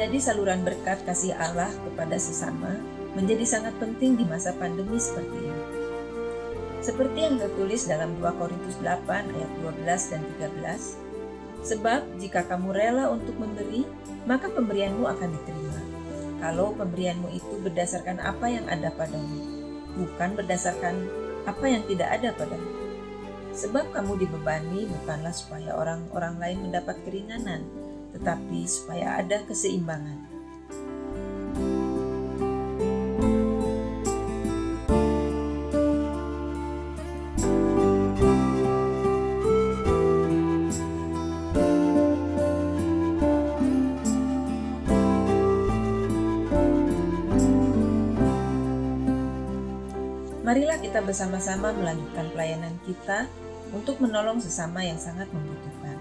menjadi saluran berkat kasih Allah kepada sesama menjadi sangat penting di masa pandemi seperti ini. Seperti yang tertulis dalam 2 Korintus 8 ayat 12 dan 13, sebab jika kamu rela untuk memberi, maka pemberianmu akan diterima. Kalau pemberianmu itu berdasarkan apa yang ada padamu, bukan berdasarkan apa yang tidak ada padamu. Sebab kamu dibebani bukanlah supaya orang-orang lain mendapat keringanan, tetapi supaya ada keseimbangan. Marilah kita bersama-sama melanjutkan pelayanan kita untuk menolong sesama yang sangat membutuhkan.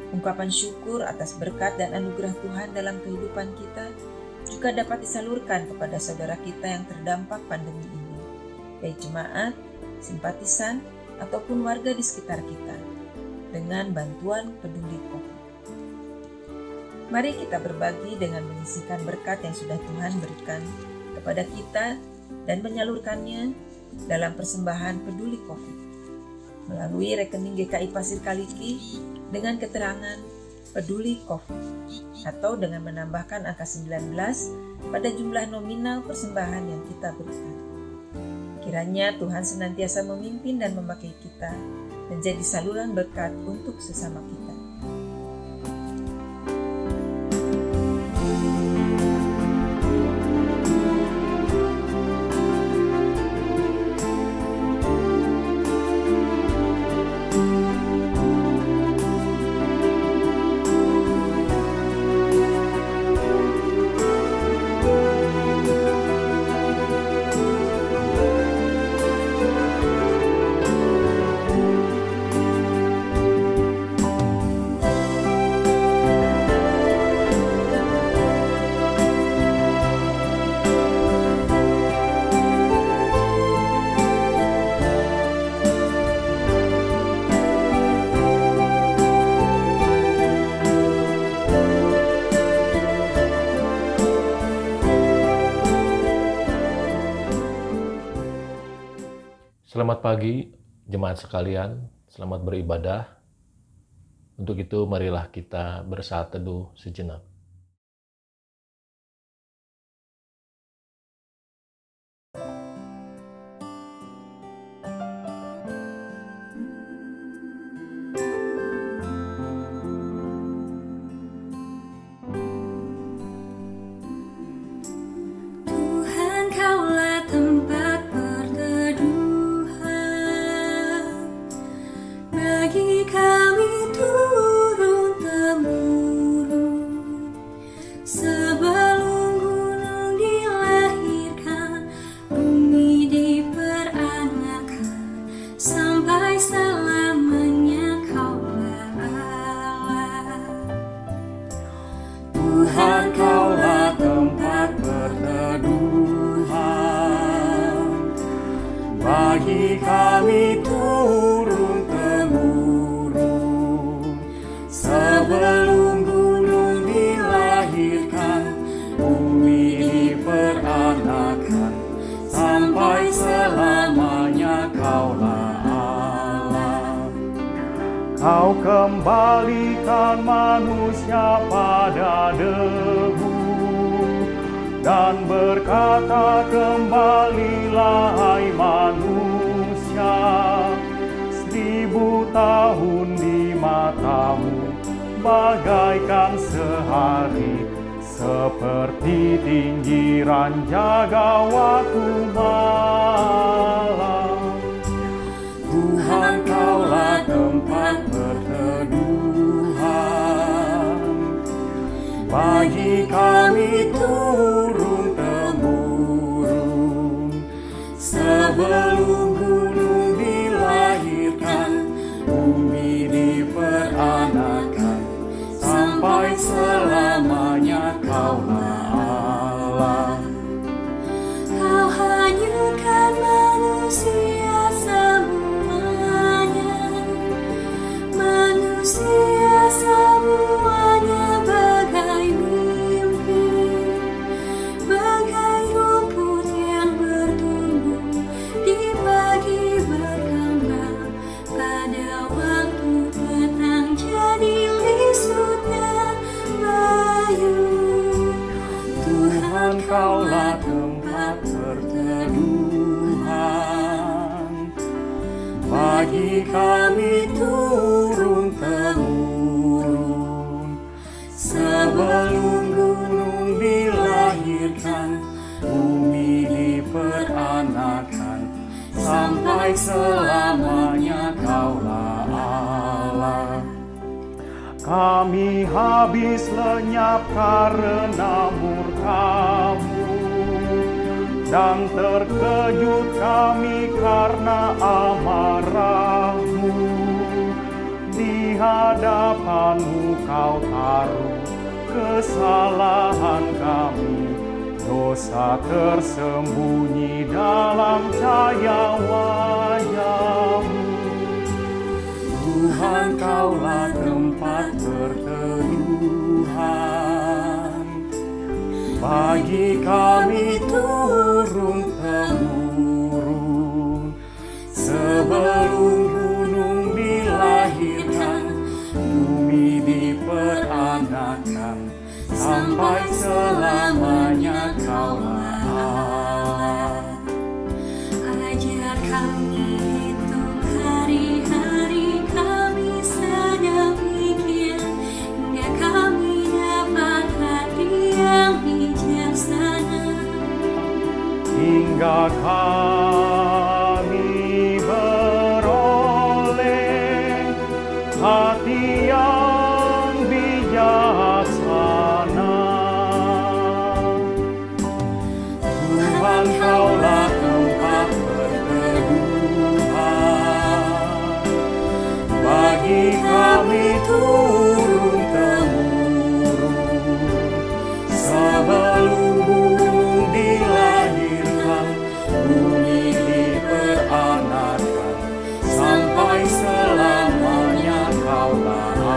Ungkapan syukur atas berkat dan anugerah Tuhan dalam kehidupan kita juga dapat disalurkan kepada saudara kita yang terdampak pandemi ini, baik jemaat, simpatisan, ataupun warga di sekitar kita, dengan bantuan peduli COVID. Mari kita berbagi dengan menyisihkan berkat yang sudah Tuhan berikan kepada kita dan menyalurkannya dalam persembahan peduli COVID melalui rekening GKI Pasir Kaliki dengan keterangan peduli COVID atau dengan menambahkan angka 19 pada jumlah nominal persembahan yang kita berikan. Kiranya Tuhan senantiasa memimpin dan memakai kita menjadi saluran berkat untuk sesama kita. Selamat pagi, jemaat sekalian. Selamat beribadah. Untuk itu, marilah kita bersaat teduh sejenak. Bagi kami turun-temurun, sebelum gunung dilahirkan, bumi diperanakan, sampai selamanya Kaulah Allah. Kau kembalikan manusia pada debu, dan berkata, kembalilah hai manusia. 1000 tahun di matamu bagaikan sehari, seperti tinggiran jaga waktu malam. Tuhan, Kaulah tempat perteduhan bagi kami turun-temurun, sebelum gunung dilahirkan, bumi diperanakan, sampai selamanya Kaulah Allah. Kau hanyutkan manusia semuanya, manusia semuanya bagai mimpi. Kami habis lenyap karena murka-Mu, dan terkejut kami karena amarah-Mu. Di hadapan-Mu Kau taruh kesalahan kami, dosa tersembunyi dalam cahaya wajah-Mu. Tuhan, Kaulah tempat perteduhan bagi kami turun-temurun. Sebelum gunung dilahirkan, bumi diperanakan, sampai selamanya Kaulah Allah. Ajar kami hitung hari-hari kami sedang mikir, hingga kami dapat hati yang bijaksana. Hingga kami beroleh hati yang bijaksana. Tuhan, Kaulah tempat perteduhan bagi kami turun-temurun. Sebelum gunung dilahirkan, bumi diperanakan, sampai selamanya Kaulah Allah.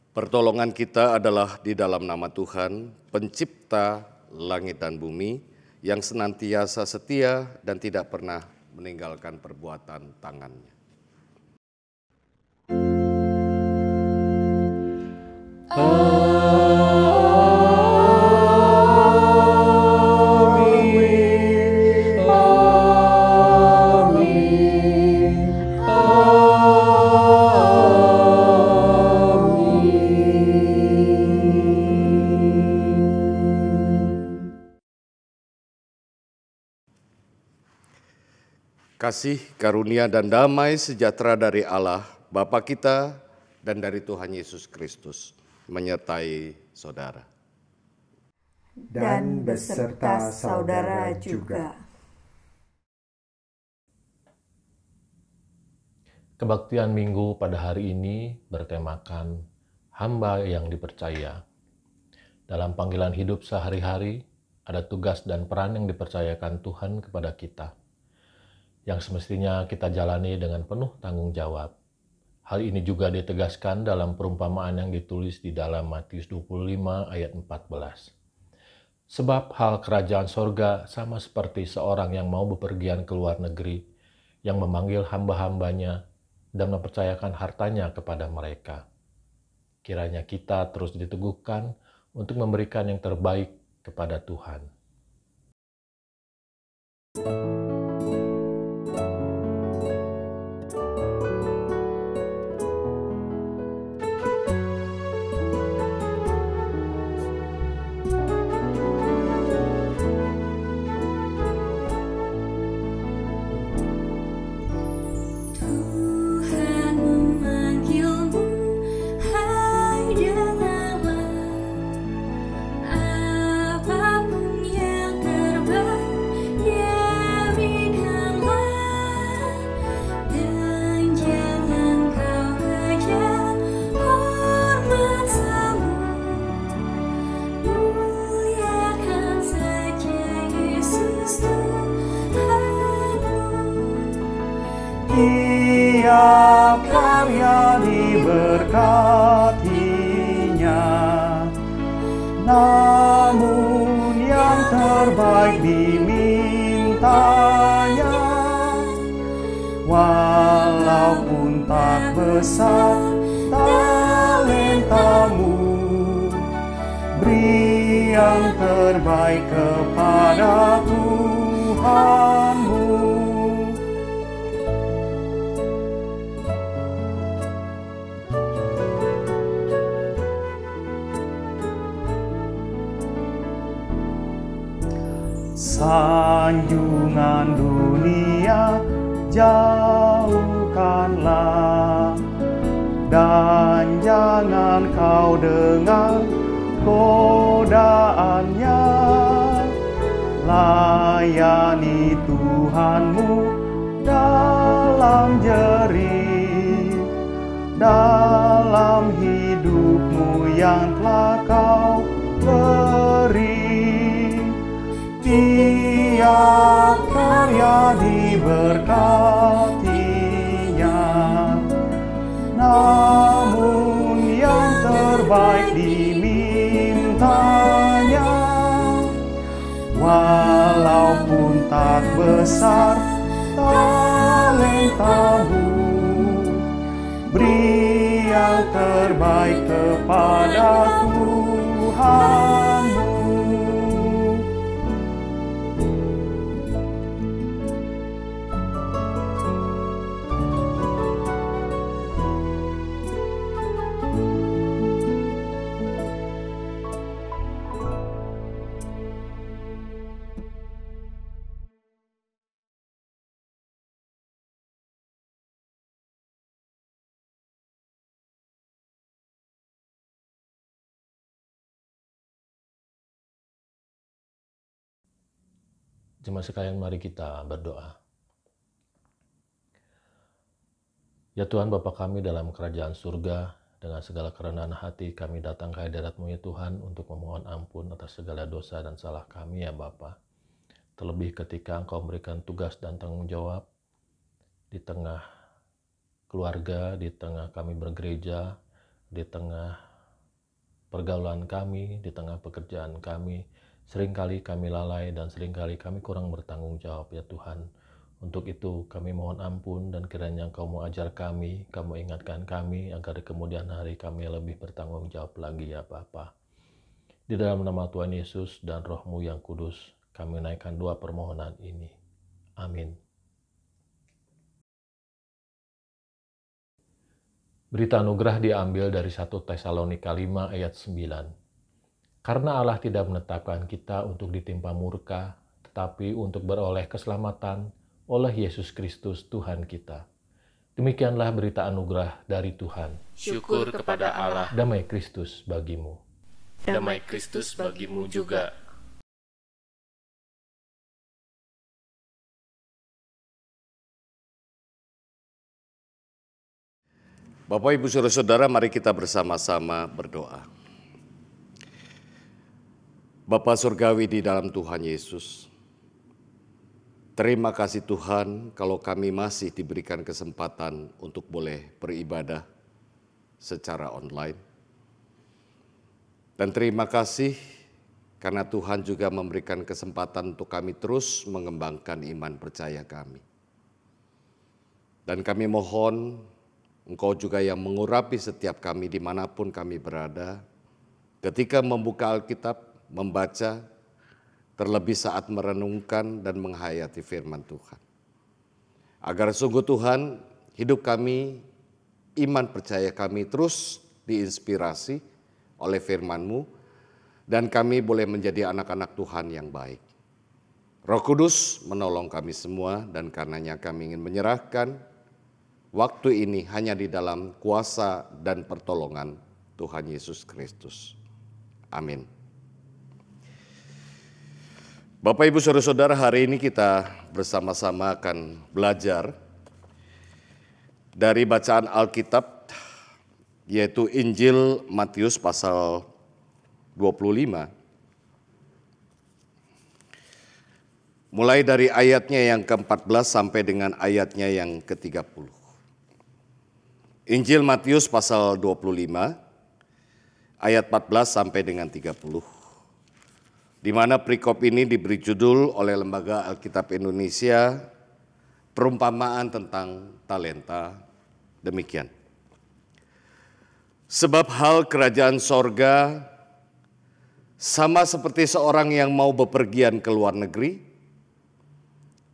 Pertolongan kita adalah di dalam nama Tuhan, pencipta langit dan bumi, yang senantiasa setia dan tidak pernah meninggalkan perbuatan tangannya. Kasih, karunia, dan damai sejahtera dari Allah, Bapa kita, dan dari Tuhan Yesus Kristus, menyertai saudara. Dan beserta saudara juga. Kebaktian Minggu pada hari ini bertemakan hamba yang dipercaya. Dalam panggilan hidup sehari-hari, ada tugas dan peran yang dipercayakan Tuhan kepada kita, yang semestinya kita jalani dengan penuh tanggung jawab. Hal ini juga ditegaskan dalam perumpamaan yang ditulis di dalam Matius 25 ayat 14. Sebab hal kerajaan sorga sama seperti seorang yang mau bepergian ke luar negeri, yang memanggil hamba-hambanya dan mempercayakan hartanya kepada mereka. Kiranya kita terus diteguhkan untuk memberikan yang terbaik kepada Tuhan. Tiap karya diberkatinya, namun yang terbaik dimiliki mintanya. Walaupun tak besar talentamu, beri yang terbaik kepada Tuhanmu. Sanjungan dunia jauhkanlah, dan jangan kau dengar godaannya. Layani Tuhanmu dalam jerih, dalam hidupmu yang telah kau beri. Tiap karya diberkatinya, namun yang terbaik dimintanya. Walaupun tak besar talentamu, beri yang terbaik kepada Tuhanmu. Jemaat sekalian, mari kita berdoa. Ya Tuhan Bapa kami dalam kerajaan surga, dengan segala kerendahan hati kami datang ke hadirat-Mu ya Tuhan untuk memohon ampun atas segala dosa dan salah kami ya Bapa. Terlebih ketika Engkau memberikan tugas dan tanggung jawab di tengah keluarga, di tengah kami bergereja, di tengah pergaulan kami, di tengah pekerjaan kami. Seringkali kami lalai dan seringkali kami kurang bertanggung jawab ya Tuhan. Untuk itu kami mohon ampun dan kiranya Engkau mau ajar kami, Kamu ingatkan kami agar di kemudian hari kami lebih bertanggung jawab lagi ya Bapa. Di dalam nama Tuhan Yesus dan Roh-Mu yang kudus, kami naikkan doa permohonan ini. Amin. Berita anugerah diambil dari 1 Tesalonika 5 ayat 9. Karena Allah tidak menetapkan kita untuk ditimpa murka, tetapi untuk beroleh keselamatan oleh Yesus Kristus Tuhan kita. Demikianlah berita anugerah dari Tuhan. Syukur kepada Allah. Damai Kristus bagimu. Damai Kristus bagimu juga. Bapak, Ibu, Saudara-saudara, mari kita bersama-sama berdoa. Bapa Surgawi di dalam Tuhan Yesus, terima kasih Tuhan kalau kami masih diberikan kesempatan untuk boleh beribadah secara online. Dan terima kasih karena Tuhan juga memberikan kesempatan untuk kami terus mengembangkan iman percaya kami. Dan kami mohon Engkau juga yang mengurapi setiap kami dimanapun kami berada, ketika membuka Alkitab, membaca, terlebih saat merenungkan dan menghayati firman Tuhan. Agar sungguh Tuhan, hidup kami, iman percaya kami terus diinspirasi oleh firman-Mu, dan kami boleh menjadi anak-anak Tuhan yang baik. Roh Kudus menolong kami semua, dan karenanya kami ingin menyerahkan waktu ini hanya di dalam kuasa dan pertolongan Tuhan Yesus Kristus. Amin. Bapak, Ibu, Saudara-saudara, hari ini kita bersama-sama akan belajar dari bacaan Alkitab, yaitu Injil Matius pasal 25. Mulai dari ayatnya yang ke-14 sampai dengan ayatnya yang ke-30. Injil Matius pasal 25, ayat 14 sampai dengan 30. di mana perikop ini diberi judul oleh Lembaga Alkitab Indonesia, perumpamaan tentang talenta demikian. Sebab hal kerajaan sorga sama seperti seorang yang mau bepergian ke luar negeri,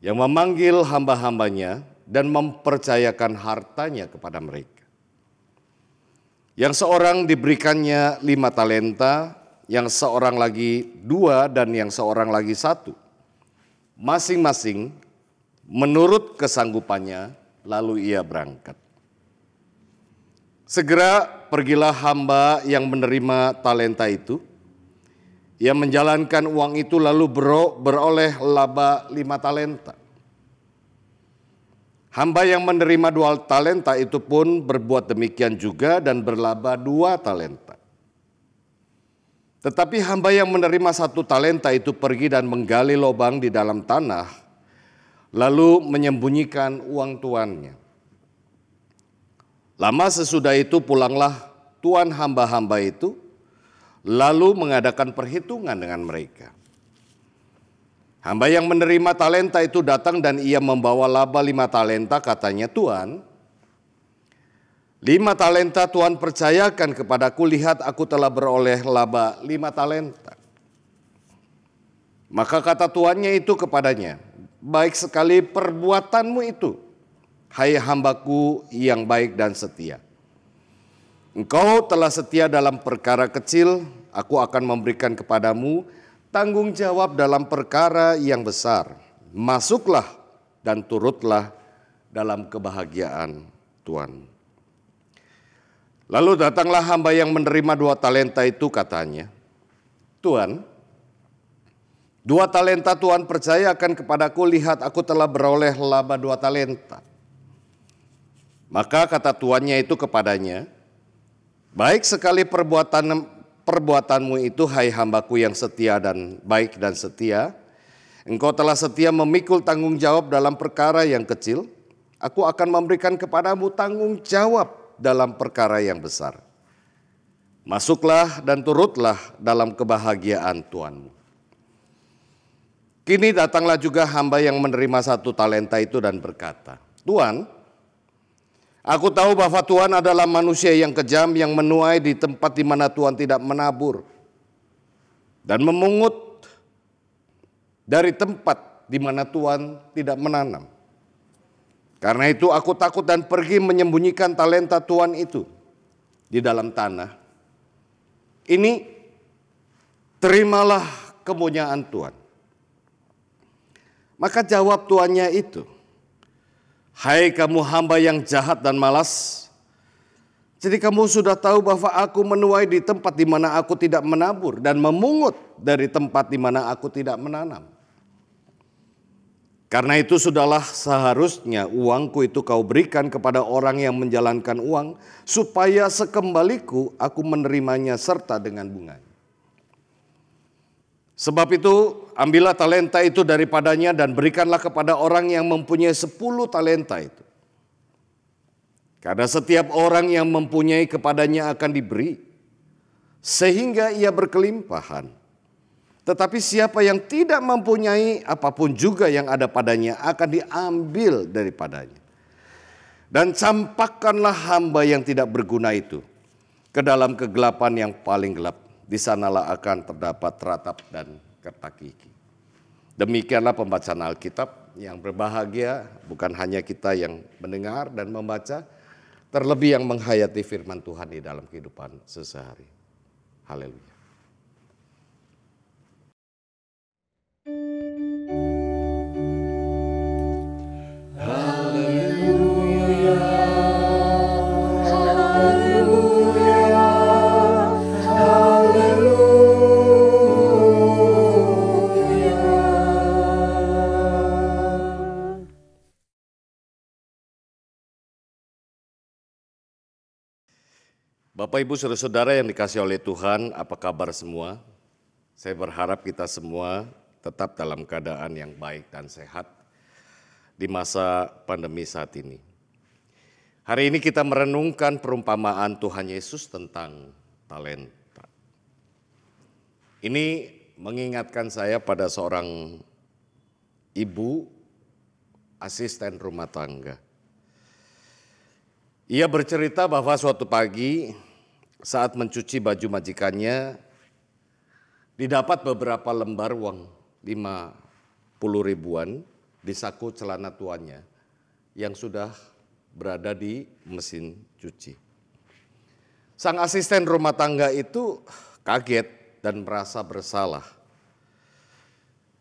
yang memanggil hamba-hambanya dan mempercayakan hartanya kepada mereka. Yang seorang diberikannya 5 talenta, yang seorang lagi 2, dan yang seorang lagi 1. Masing-masing menurut kesanggupannya, lalu ia berangkat. Segera pergilah hamba yang menerima talenta itu. Ia menjalankan uang itu lalu beroleh laba 5 talenta. Hamba yang menerima 2 talenta itu pun berbuat demikian juga dan berlaba 2 talenta. Tetapi hamba yang menerima 1 talenta itu pergi dan menggali lubang di dalam tanah, lalu menyembunyikan uang tuannya. Lama sesudah itu pulanglah tuan hamba-hamba itu, lalu mengadakan perhitungan dengan mereka. Hamba yang menerima talenta itu datang dan ia membawa laba 5 talenta, katanya, "Tuan, 5 talenta Tuan percayakan kepadaku, lihat aku telah beroleh laba 5 talenta. Maka kata tuannya itu kepadanya, baik sekali perbuatanmu itu, hai hambaku yang baik dan setia. Engkau telah setia dalam perkara kecil, aku akan memberikan kepadamu tanggung jawab dalam perkara yang besar. Masuklah dan turutlah dalam kebahagiaan Tuhan." Lalu datanglah hamba yang menerima 2 talenta itu, katanya, "Tuan, 2 talenta Tuan percayakan kepadaku, lihat aku telah beroleh laba 2 talenta. Maka kata tuannya itu kepadanya, baik sekali perbuatanmu itu, hai hambaku yang setia dan baik dan setia. Engkau telah setia memikul tanggung jawab dalam perkara yang kecil. Aku akan memberikan kepadamu tanggung jawab dalam perkara yang besar. Masuklah dan turutlah dalam kebahagiaan Tuanmu." Kini datanglah juga hamba yang menerima 1 talenta itu dan berkata, "Tuan, aku tahu bahwa Tuhan adalah manusia yang kejam, yang menuai di tempat di mana Tuhan tidak menabur, dan memungut dari tempat di mana Tuhan tidak menanam. Karena itu aku takut dan pergi menyembunyikan talenta Tuhan itu di dalam tanah. Ini terimalah kepunyaan Tuhan." Maka jawab tuannya itu, "Hai kamu hamba yang jahat dan malas, jadi kamu sudah tahu bahwa aku menuai di tempat di mana aku tidak menabur dan memungut dari tempat di mana aku tidak menanam. Karena itu sudahlah seharusnya uangku itu kau berikan kepada orang yang menjalankan uang, supaya sekembaliku aku menerimanya serta dengan bunganya. Sebab itu ambillah talenta itu daripadanya dan berikanlah kepada orang yang mempunyai 10 talenta itu. Karena setiap orang yang mempunyai kepadanya akan diberi, sehingga ia berkelimpahan. Tetapi siapa yang tidak mempunyai, apapun juga yang ada padanya akan diambil daripadanya. Dan campakkanlah hamba yang tidak berguna itu ke dalam kegelapan yang paling gelap. Di sanalah akan terdapat ratap dan kertak gigi." Demikianlah pembacaan Alkitab. Yang berbahagia bukan hanya kita yang mendengar dan membaca, terlebih yang menghayati firman Tuhan di dalam kehidupan sehari-hari. Haleluya. Bapak, Ibu, Saudara-saudara yang dikasihi oleh Tuhan, apa kabar semua? Saya berharap kita semua tetap dalam keadaan yang baik dan sehat di masa pandemi saat ini. Hari ini kita merenungkan perumpamaan Tuhan Yesus tentang talenta. Ini mengingatkan saya pada seorang ibu asisten rumah tangga. Ia bercerita bahwa suatu pagi saat mencuci baju majikannya, didapat beberapa lembar uang 50 ribuan di saku celana tuannya yang sudah berada di mesin cuci. Sang asisten rumah tangga itu kaget dan merasa bersalah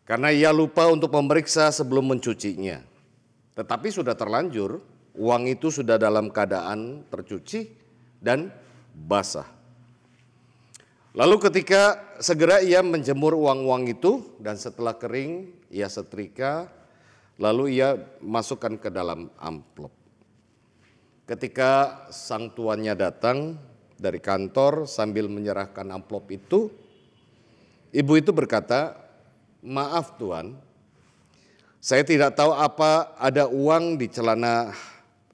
karena ia lupa untuk memeriksa sebelum mencucinya. Tetapi sudah terlanjur, uang itu sudah dalam keadaan tercuci dan basah. Lalu ketika segera ia menjemur uang-uang itu dan setelah kering ia setrika, lalu ia masukkan ke dalam amplop. Ketika sang tuannya datang dari kantor sambil menyerahkan amplop itu, ibu itu berkata, "Maaf Tuan, saya tidak tahu apa ada uang di celana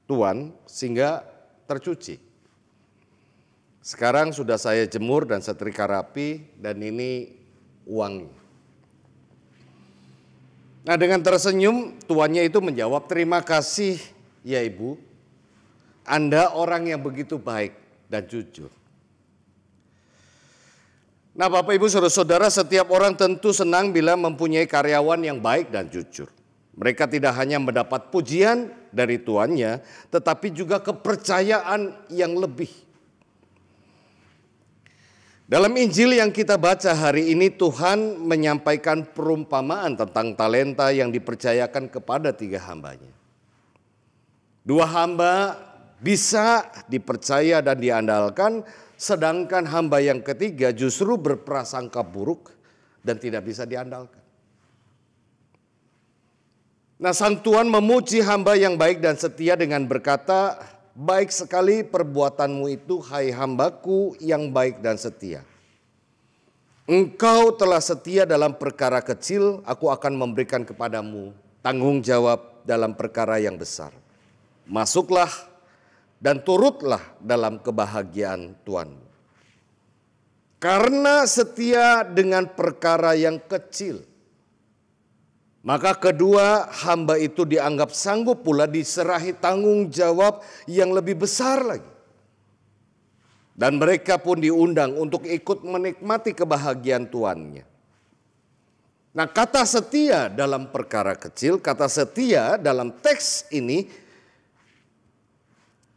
Tuan sehingga tercuci. Sekarang sudah saya jemur dan setrika rapi dan ini uangnya." Nah, dengan tersenyum tuannya itu menjawab, "Terima kasih ya Ibu, Anda orang yang begitu baik dan jujur." Nah, Bapak Ibu Saudara-saudara, setiap orang tentu senang bila mempunyai karyawan yang baik dan jujur. Mereka tidak hanya mendapat pujian dari tuannya, tetapi juga kepercayaan yang lebih. Dalam Injil yang kita baca hari ini, Tuhan menyampaikan perumpamaan tentang talenta yang dipercayakan kepada 3 hambanya. 2 hamba bisa dipercaya dan diandalkan, sedangkan hamba yang ketiga justru berprasangka buruk dan tidak bisa diandalkan. Nah, sang Tuhan memuji hamba yang baik dan setia dengan berkata, "Baik sekali perbuatanmu itu, hai hambaku yang baik dan setia. Engkau telah setia dalam perkara kecil, aku akan memberikan kepadamu tanggung jawab dalam perkara yang besar. Masuklah dan turutlah dalam kebahagiaan Tuhanmu. Karena setia dengan perkara yang kecil, maka kedua hamba itu dianggap sanggup pula diserahi tanggung jawab yang lebih besar lagi. Dan mereka pun diundang untuk ikut menikmati kebahagiaan tuannya." Nah, kata setia dalam perkara kecil, kata setia dalam teks ini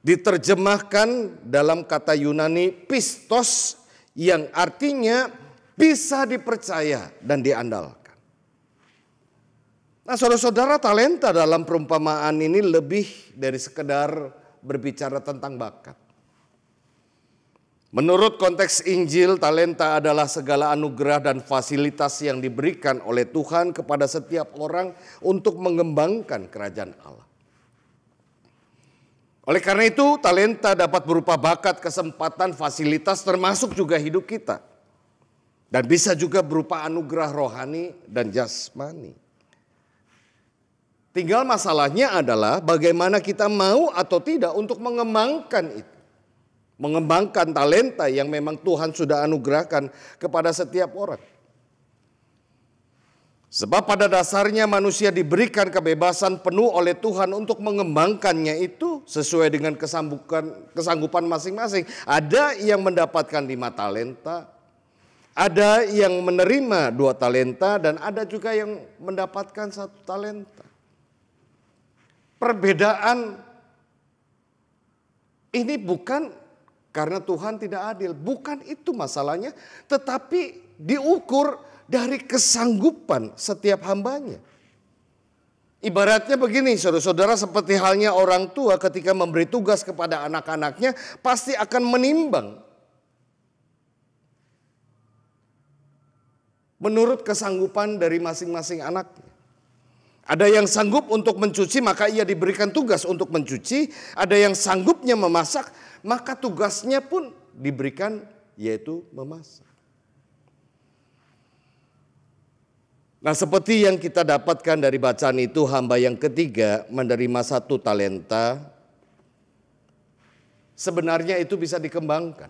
diterjemahkan dalam kata Yunani pistos yang artinya bisa dipercaya dan diandalkan. Nah, saudara-saudara, talenta dalam perumpamaan ini lebih dari sekedar berbicara tentang bakat. Menurut konteks Injil, talenta adalah segala anugerah dan fasilitas yang diberikan oleh Tuhan kepada setiap orang untuk mengembangkan kerajaan Allah. Oleh karena itu, talenta dapat berupa bakat, kesempatan, fasilitas, termasuk juga hidup kita. Dan bisa juga berupa anugerah rohani dan jasmani. Tinggal masalahnya adalah bagaimana kita mau atau tidak untuk mengembangkan itu. Mengembangkan talenta yang memang Tuhan sudah anugerahkan kepada setiap orang. Sebab pada dasarnya manusia diberikan kebebasan penuh oleh Tuhan untuk mengembangkannya itu sesuai dengan kesanggupan masing-masing. Ada yang mendapatkan 5 talenta, ada yang menerima 2 talenta, dan ada juga yang mendapatkan 1 talenta. Perbedaan ini bukan karena Tuhan tidak adil, bukan itu masalahnya, tetapi diukur dari kesanggupan setiap hambanya. Ibaratnya begini, saudara-saudara, seperti halnya orang tua ketika memberi tugas kepada anak-anaknya pasti akan menimbang menurut kesanggupan dari masing-masing anaknya. Ada yang sanggup untuk mencuci, maka ia diberikan tugas untuk mencuci. Ada yang sanggupnya memasak, maka tugasnya pun diberikan, yaitu memasak. Nah, seperti yang kita dapatkan dari bacaan itu, hamba yang ketiga menerima 1 talenta. Sebenarnya itu bisa dikembangkan.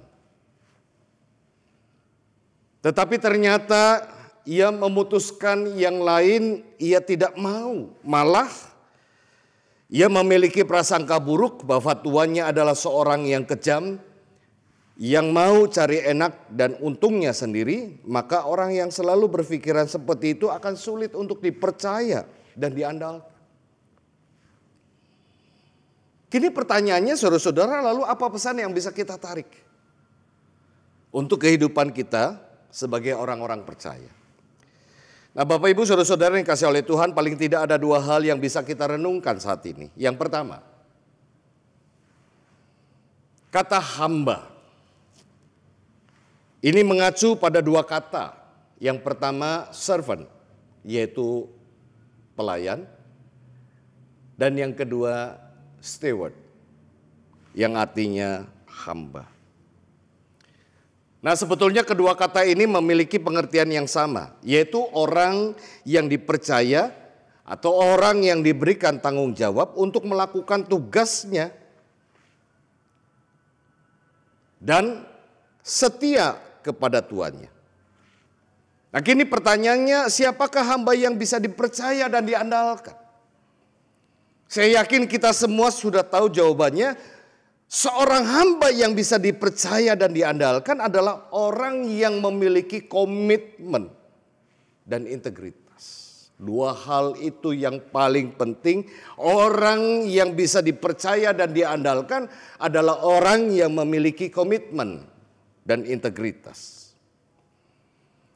Tetapi ternyata ia memutuskan yang lain, ia tidak mau. Malah ia memiliki prasangka buruk bahwa tuannya adalah seorang yang kejam, yang mau cari enak dan untungnya sendiri. Maka orang yang selalu berpikiran seperti itu akan sulit untuk dipercaya dan diandalkan. Kini pertanyaannya saudara-saudara, lalu apa pesan yang bisa kita tarik untuk kehidupan kita sebagai orang-orang percaya? Nah, Bapak Ibu saudara-saudara yang kasih oleh Tuhan, paling tidak ada dua hal yang bisa kita renungkan saat ini. Yang pertama, kata hamba. Ini mengacu pada dua kata. Yang pertama servant, yaitu pelayan. Dan yang kedua steward, yang artinya hamba. Nah, sebetulnya kedua kata ini memiliki pengertian yang sama, yaitu orang yang dipercaya atau orang yang diberikan tanggung jawab untuk melakukan tugasnya dan setia kepada tuannya. Nah, kini pertanyaannya, siapakah hamba yang bisa dipercaya dan diandalkan? Saya yakin kita semua sudah tahu jawabannya. Seorang hamba yang bisa dipercaya dan diandalkan adalah orang yang memiliki komitmen dan integritas. Dua hal itu yang paling penting. Orang yang bisa dipercaya dan diandalkan adalah orang yang memiliki komitmen dan integritas.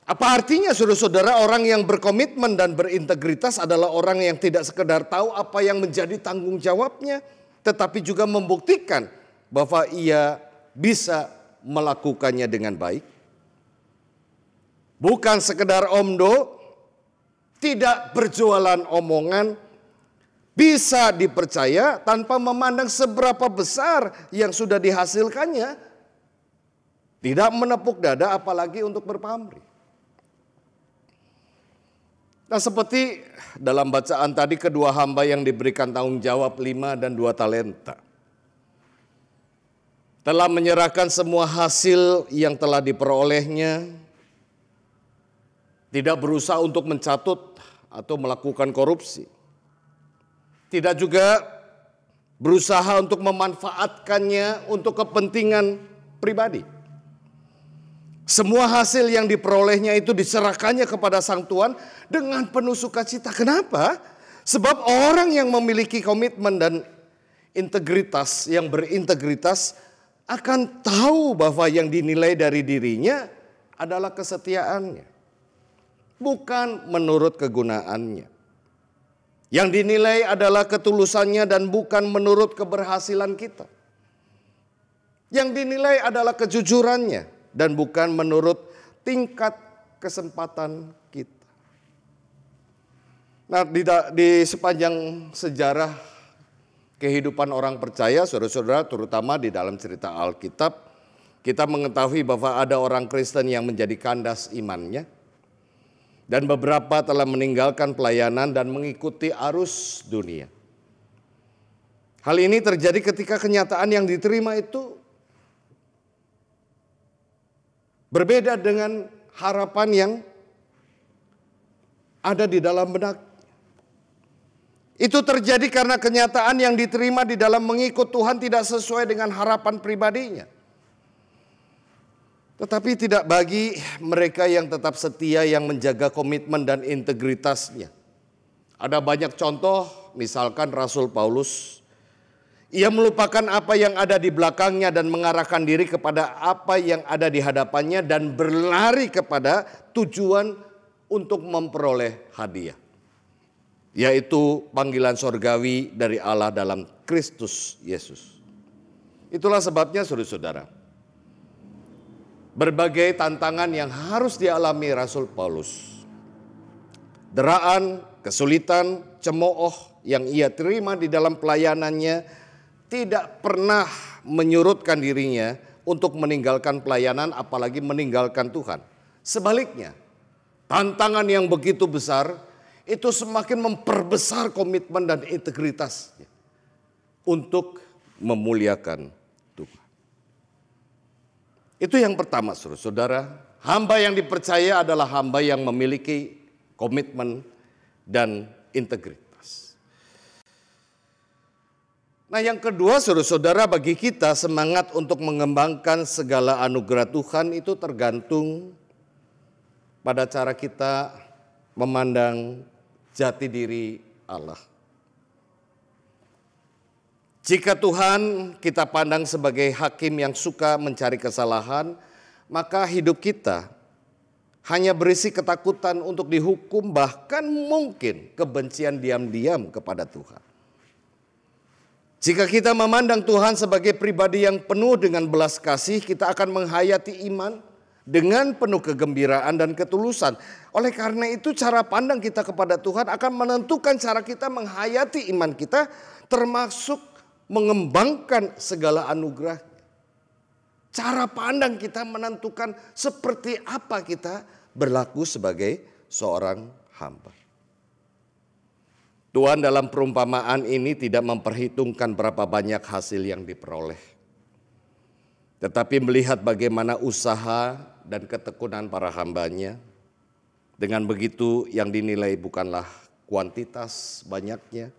Apa artinya saudara-saudara? Orang yang berkomitmen dan berintegritas adalah orang yang tidak sekedar tahu apa yang menjadi tanggung jawabnya, tetapi juga membuktikan bahwa ia bisa melakukannya dengan baik. Bukan sekedar omdo, tidak berjualan omongan, bisa dipercaya tanpa memandang seberapa besar yang sudah dihasilkannya, tidak menepuk dada apalagi untuk berpamrih. Nah, seperti dalam bacaan tadi, kedua hamba yang diberikan tanggung jawab 5 dan 2 talenta telah menyerahkan semua hasil yang telah diperolehnya, tidak berusaha untuk mencatut atau melakukan korupsi, tidak juga berusaha untuk memanfaatkannya untuk kepentingan pribadi. Semua hasil yang diperolehnya itu diserahkannya kepada Sang Tuhan dengan penuh sukacita. Kenapa? Sebab orang yang memiliki komitmen dan integritas, yang berintegritas, akan tahu bahwa yang dinilai dari dirinya adalah kesetiaannya, bukan menurut kegunaannya. Yang dinilai adalah ketulusannya dan bukan menurut keberhasilan kita. Yang dinilai adalah kejujurannya dan bukan menurut tingkat kesempatan kita. Nah, di sepanjang sejarah kehidupan orang percaya, saudara-saudara, terutama di dalam cerita Alkitab, kita mengetahui bahwa ada orang Kristen yang menjadi kandas imannya, dan beberapa telah meninggalkan pelayanan dan mengikuti arus dunia. Hal ini terjadi ketika kenyataan yang diterima itu berbeda dengan harapan yang ada di dalam benak. Itu terjadi karena kenyataan yang diterima di dalam mengikut Tuhan tidak sesuai dengan harapan pribadinya. Tetapi tidak bagi mereka yang tetap setia, yang menjaga komitmen dan integritasnya. Ada banyak contoh, misalkan Rasul Paulus. Ia melupakan apa yang ada di belakangnya dan mengarahkan diri kepada apa yang ada di hadapannya dan berlari kepada tujuan untuk memperoleh hadiah, yaitu panggilan sorgawi dari Allah dalam Kristus Yesus. Itulah sebabnya saudara-saudara, berbagai tantangan yang harus dialami Rasul Paulus, deraan, kesulitan, cemooh yang ia terima di dalam pelayanannya tidak pernah menyurutkan dirinya untuk meninggalkan pelayanan, apalagi meninggalkan Tuhan. Sebaliknya, tantangan yang begitu besar itu semakin memperbesar komitmen dan integritasnya untuk memuliakan Tuhan. Itu yang pertama, saudara. hamba yang dipercaya adalah hamba yang memiliki komitmen dan integritas. Nah, yang kedua, saudara-saudara, bagi kita semangat untuk mengembangkan segala anugerah Tuhan itu tergantung pada cara kita memandang jati diri Allah. Jika Tuhan kita pandang sebagai hakim yang suka mencari kesalahan, maka hidup kita hanya berisi ketakutan untuk dihukum, bahkan mungkin kebencian diam-diam kepada Tuhan. Jika kita memandang Tuhan sebagai pribadi yang penuh dengan belas kasih, kita akan menghayati iman dengan penuh kegembiraan dan ketulusan. Oleh karena itu, cara pandang kita kepada Tuhan akan menentukan cara kita menghayati iman kita, termasuk mengembangkan segala anugerah. Cara pandang kita menentukan seperti apa kita berlaku sebagai seorang hamba. Tuhan dalam perumpamaan ini tidak memperhitungkan berapa banyak hasil yang diperoleh, tetapi melihat bagaimana usaha dan ketekunan para hambanya. Dengan begitu yang dinilai bukanlah kuantitas banyaknya,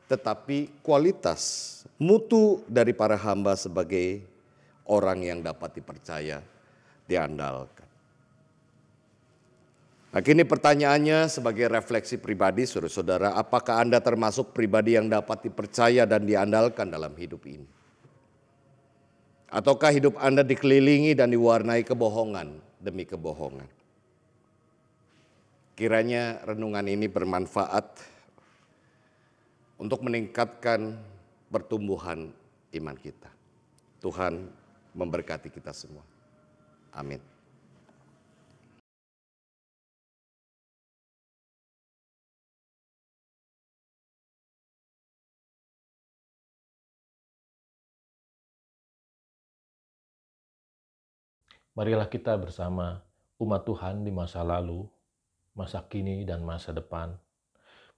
tetapi kualitas, mutu dari para hamba sebagai orang yang dapat dipercaya, diandalkan. Nah, kini pertanyaannya sebagai refleksi pribadi, saudara-saudara, apakah Anda termasuk pribadi yang dapat dipercaya dan diandalkan dalam hidup ini? Ataukah hidup Anda dikelilingi dan diwarnai kebohongan demi kebohongan? Kiranya renungan ini bermanfaat untuk meningkatkan pertumbuhan iman kita. Tuhan memberkati kita semua. Amin. Marilah kita bersama umat Tuhan di masa lalu, masa kini, dan masa depan,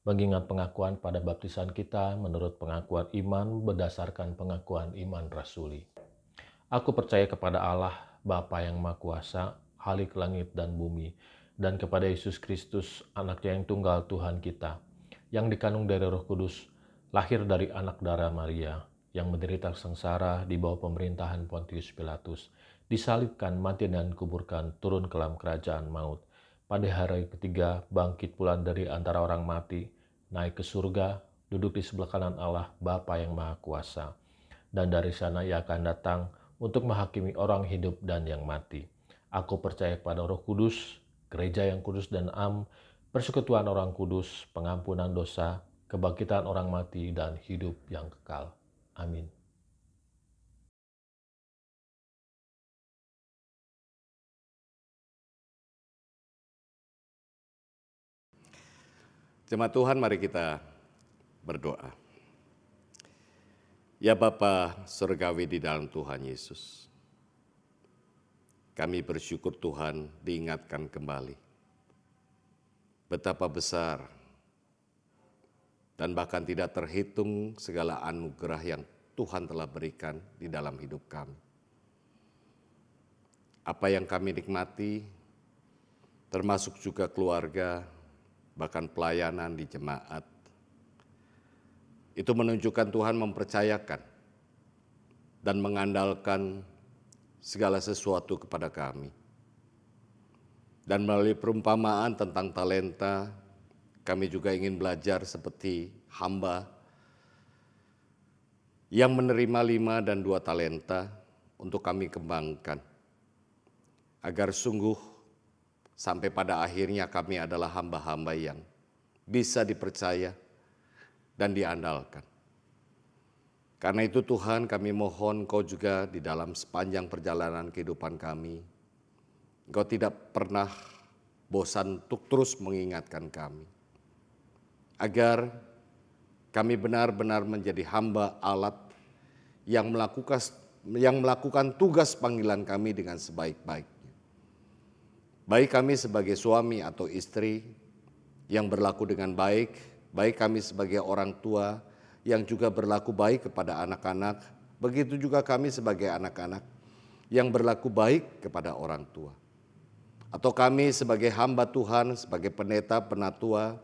mengingat pengakuan pada baptisan kita menurut pengakuan iman berdasarkan pengakuan iman rasuli. Aku percaya kepada Allah, Bapa yang Maha Kuasa, Khalik langit dan bumi, dan kepada Yesus Kristus, Anaknya yang tunggal Tuhan kita, yang dikandung dari Roh Kudus, lahir dari anak darah Maria, yang menderita sengsara di bawah pemerintahan Pontius Pilatus, disalibkan, mati dan kuburkan, turun ke dalam kerajaan maut. Pada hari ketiga bangkit pula dari antara orang mati, naik ke surga, duduk di sebelah kanan Allah Bapa yang Maha Kuasa. Dan dari sana Ia akan datang untuk menghakimi orang hidup dan yang mati. Aku percaya pada Roh Kudus, gereja yang kudus dan am, persekutuan orang kudus, pengampunan dosa, kebangkitan orang mati, dan hidup yang kekal. Amin. Jemaat Tuhan, mari kita berdoa. Ya Bapa surgawi di dalam Tuhan Yesus, kami bersyukur Tuhan diingatkan kembali betapa besar dan bahkan tidak terhitung segala anugerah yang Tuhan telah berikan di dalam hidup kami. Apa yang kami nikmati, termasuk juga keluarga, bahkan pelayanan di jemaat, itu menunjukkan Tuhan mempercayakan dan mengandalkan segala sesuatu kepada kami. Dan melalui perumpamaan tentang talenta, kami juga ingin belajar seperti hamba yang menerima 5 dan 2 talenta untuk kami kembangkan, agar sungguh sampai pada akhirnya kami adalah hamba-hamba yang bisa dipercaya dan diandalkan. Karena itu Tuhan, kami mohon Kau juga di dalam sepanjang perjalanan kehidupan kami, Kau tidak pernah bosan untuk terus mengingatkan kami, agar kami benar-benar menjadi hamba alat yang melakukan tugas panggilan kami dengan sebaik-baiknya. Baik kami sebagai suami atau istri yang berlaku dengan baik, baik kami sebagai orang tua yang juga berlaku baik kepada anak-anak, begitu juga kami sebagai anak-anak yang berlaku baik kepada orang tua. atau kami sebagai hamba Tuhan, sebagai pendeta, penatua,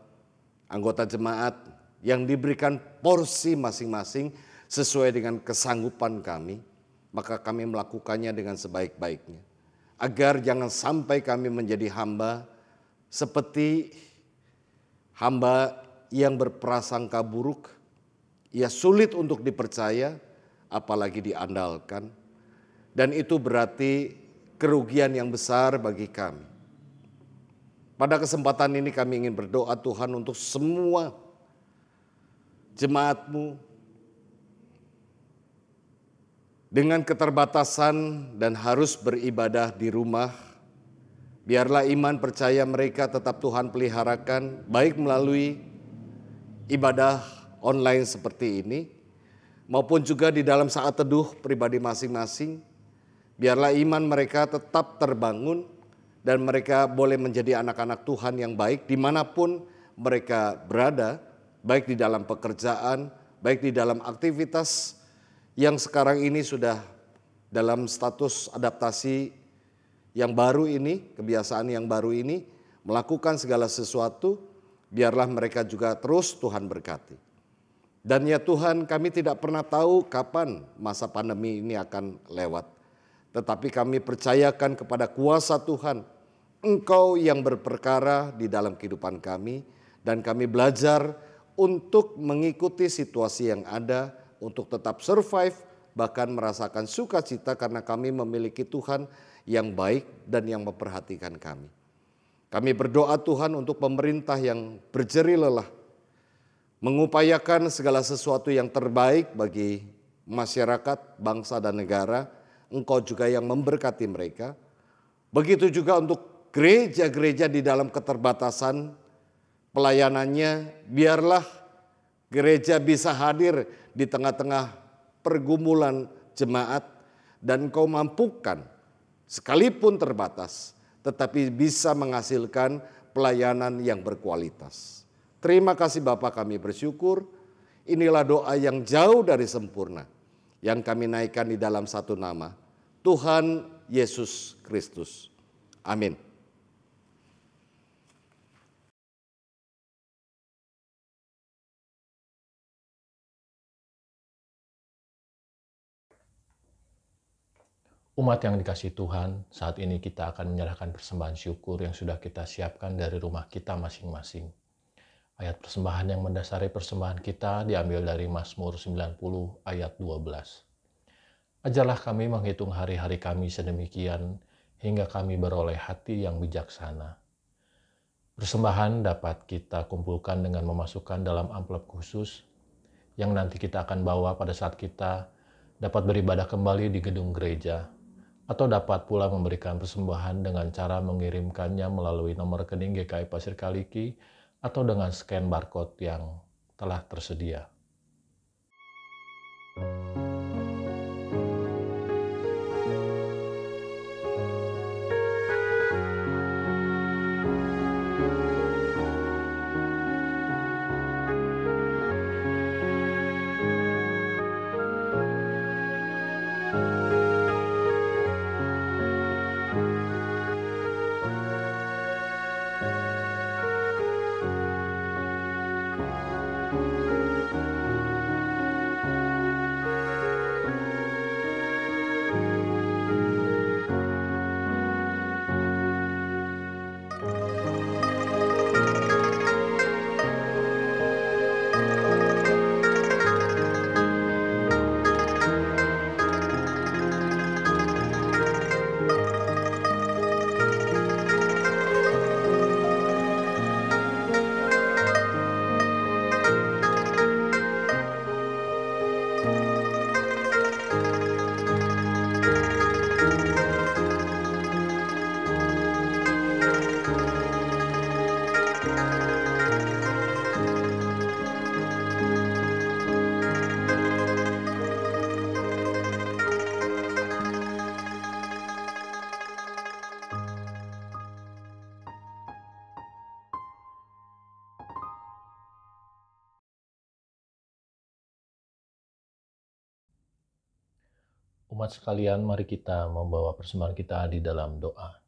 anggota jemaat yang diberikan porsi masing-masing sesuai dengan kesanggupan kami, maka kami melakukannya dengan sebaik-baiknya. Agar jangan sampai kami menjadi hamba seperti hamba yang berprasangka buruk, ia sulit untuk dipercaya, apalagi diandalkan. Dan itu berarti kerugian yang besar bagi kami. Pada kesempatan ini kami ingin berdoa Tuhan untuk semua jemaat-Mu dengan keterbatasan dan harus beribadah di rumah. Biarlah iman percaya mereka tetap Tuhan peliharakan, baik melalui ibadah online seperti ini, maupun juga di dalam saat teduh pribadi masing-masing. Biarlah iman mereka tetap terbangun dan mereka boleh menjadi anak-anak Tuhan yang baik dimanapun mereka berada, baik di dalam pekerjaan, baik di dalam aktivitas yang sekarang ini sudah dalam status adaptasi yang baru ini, kebiasaan yang baru ini, melakukan segala sesuatu, biarlah mereka juga terus Tuhan berkati. Dan ya Tuhan, kami tidak pernah tahu kapan masa pandemi ini akan lewat. Tetapi kami percayakan kepada kuasa Tuhan, Engkau yang berperkara di dalam kehidupan kami, dan kami belajar untuk mengikuti situasi yang ada, untuk tetap survive, bahkan merasakan sukacita karena kami memiliki Tuhan yang baik dan yang memperhatikan kami. Kami berdoa Tuhan untuk pemerintah yang berjerih lelah, mengupayakan segala sesuatu yang terbaik bagi masyarakat, bangsa dan negara. Engkau juga yang memberkati mereka. Begitu juga untuk gereja-gereja di dalam keterbatasan pelayanannya, biarlah gereja bisa hadir di tengah-tengah pergumulan jemaat dan Engkau mampukan sekalipun terbatas, tetapi bisa menghasilkan pelayanan yang berkualitas. Terima kasih Bapa, kami bersyukur. Inilah doa yang jauh dari sempurna, yang kami naikkan di dalam satu nama, Tuhan Yesus Kristus. Amin. Umat yang dikasihi Tuhan, saat ini kita akan menyerahkan persembahan syukur yang sudah kita siapkan dari rumah kita masing-masing. Ayat persembahan yang mendasari persembahan kita diambil dari Mazmur 90 ayat 12. Ajarlah kami menghitung hari-hari kami sedemikian, hingga kami beroleh hati yang bijaksana. Persembahan dapat kita kumpulkan dengan memasukkan dalam amplop khusus, yang nanti kita akan bawa pada saat kita dapat beribadah kembali di gedung gereja, atau dapat pula memberikan persembahan dengan cara mengirimkannya melalui nomor rekening GKI Pasir Kaliki atau dengan scan barcode yang telah tersedia. Umat sekalian, mari kita membawa persembahan kita di dalam doa.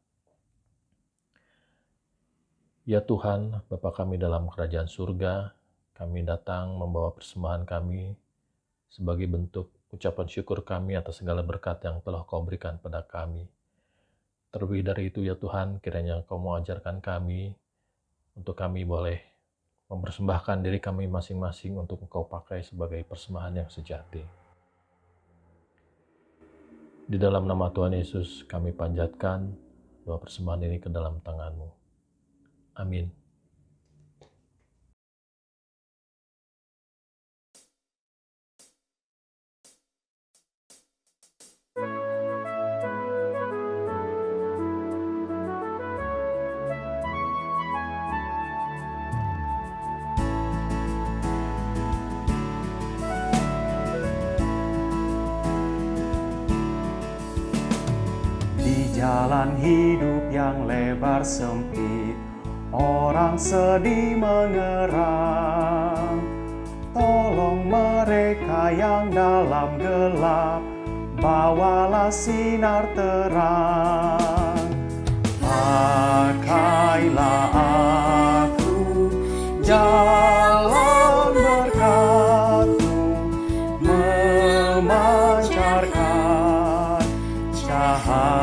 Ya Tuhan, Bapa kami dalam kerajaan surga, kami datang membawa persembahan kami sebagai bentuk ucapan syukur kami atas segala berkat yang telah Kau berikan pada kami. Terlebih dari itu ya Tuhan, kiranya Kau mengajarkan kami untuk kami boleh mempersembahkan diri kami masing-masing untuk Engkau pakai sebagai persembahan yang sejati. Di dalam nama Tuhan Yesus kami panjatkan doa persembahan ini ke dalam tangan-Mu. Amin. Jalan hidup yang lebar sempit, orang sedih mengerang. Tolong mereka yang dalam gelap, bawalah sinar terang. Pakailah aku, jalan berkat-Mu, memancarkan cahaya-Mu.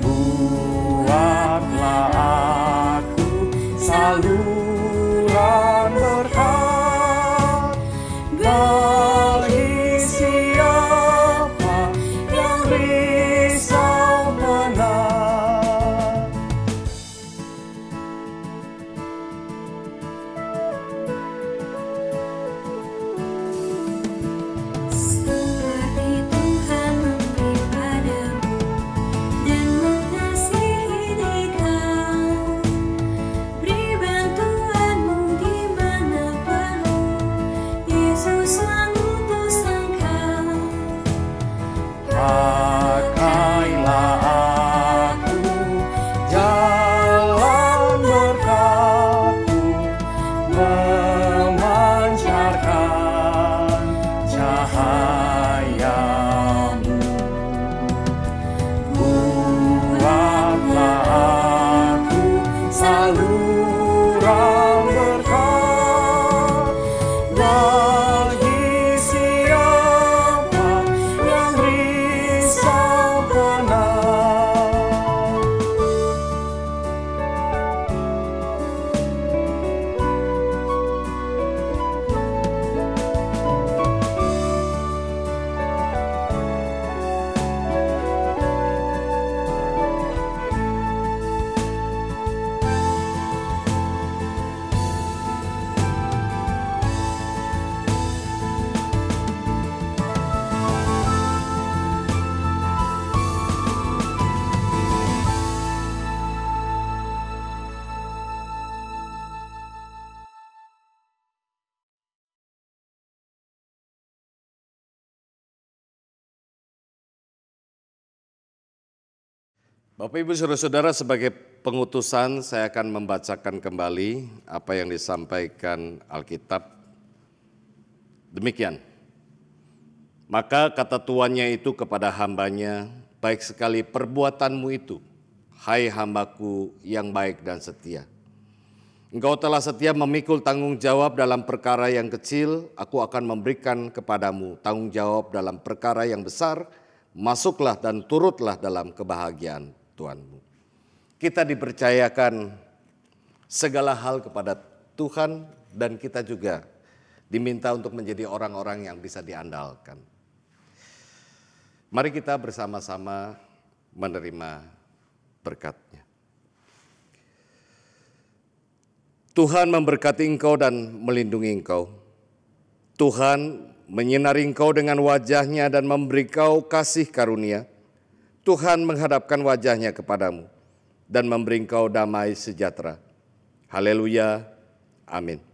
Buatlah aku saluran berkat bagi siapa yang risau penat. Seperti Tuhan memberi padamu dan mengasihi Engkau, beri bantuanmu di mana perlu, Yesus mengutus Engkau. Pakailah aku, jalan berkat-Mu, memancarkan cahaya-Mu. Buatlah aku saluran berkat bagi siapa yang risau penat. Bapak Ibu Saudara-saudara, sebagai pengutusan saya akan membacakan kembali apa yang disampaikan Alkitab. Demikian. Maka kata tuannya itu kepada hambanya, baik sekali perbuatanmu itu, hai hambaku yang baik dan setia. Engkau telah setia memikul tanggung jawab dalam perkara yang kecil, aku akan memberikan kepadamu tanggung jawab dalam perkara yang besar. Masuklah dan turutlah dalam kebahagiaan Tuhanmu. Kita dipercayakan segala hal kepada Tuhan dan kita juga diminta untuk menjadi orang-orang yang bisa diandalkan. Mari kita bersama-sama menerima berkat-Nya. Tuhan memberkati engkau dan melindungi engkau. Tuhan menyinari engkau dengan wajah-Nya dan memberi engkau kasih karunia. Tuhan menghadapkan wajah-Nya kepadamu dan memberi engkau damai sejahtera. Haleluya. Amin.